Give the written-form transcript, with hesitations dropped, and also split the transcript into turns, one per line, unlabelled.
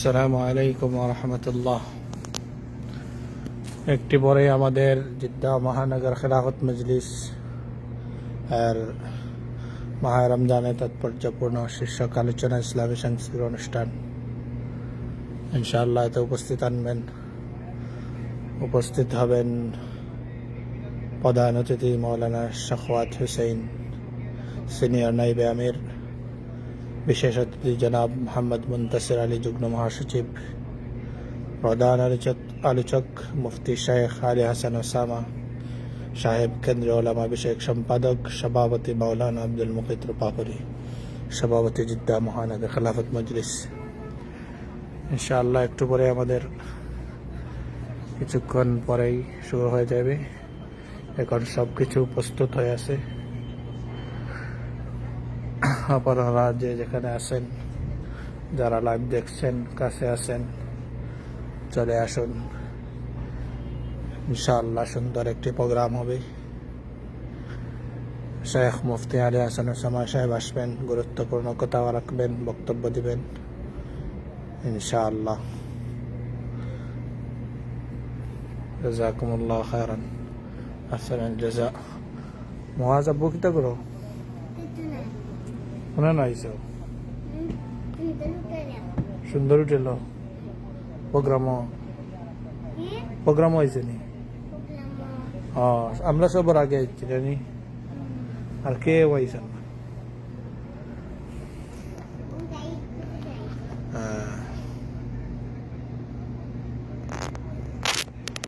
আসসালামু আলাইকুম ওয়া রাহমাতুল্লাহ। একটি পরে আমাদের জিদ্দা মহানগর খেলাফত মজলিস এর মাহে রমজানের তাৎপর্যপূর্ণ শীর্ষক আলোচনা ইসলামী সাংস্কৃতিক অনুষ্ঠান ইনশাআল্লাহ এতে উপস্থিত হবেন প্রধান অতিথি মৌলানা শাখওয়াত হুসেইন, সিনিয়র নাইবে আমির, বিশেষ অতিথি জনাব মোহাম্মদ মুনতাসির আলী, যুগ্ম মহাসচিব, প্রধান আলোচক মুফতি শেখ আলী হাসান ওসামা সাহেব, কেন্দ্রীয় ওলামা বিষয়ক সম্পাদক, সভাপতি মৌলানা আব্দুল মুকিত রূপাপুরী, সভাপতি জিদ্দা মহানগর খেলাফত মজলিস। ইনশাআল্লাহ একটু পরে আমাদের কিছুক্ষণ পরেই শুরু হয়ে যাবে। এখন সব কিছু প্রস্তুত হয়ে আছে। আপনারা যে যেখানে আছেন, যারা লাইভ দেখছেন, কাছে আছেন, চলে আসুন। ইনশাআল্লাহ সুন্দর একটি প্রোগ্রাম হবে। শেখ মুফতি আলী হাসান ওসামা সাহেব আসবেন, গুরুত্বপূর্ণ কথা রাখবেন, বক্তব্য দিবেন ইনশাআল্লাহ। জাযাকুমুল্লাহ খায়রান, আহসানাল জাযা। মুআজ আব্বু কিতা করো মনে নাইছো? সুন্দর উঠেল প্রোগ্রাম হয়েছে নি? আমরা সবার আগে আইছি জানি। আর কে হয়েছেন?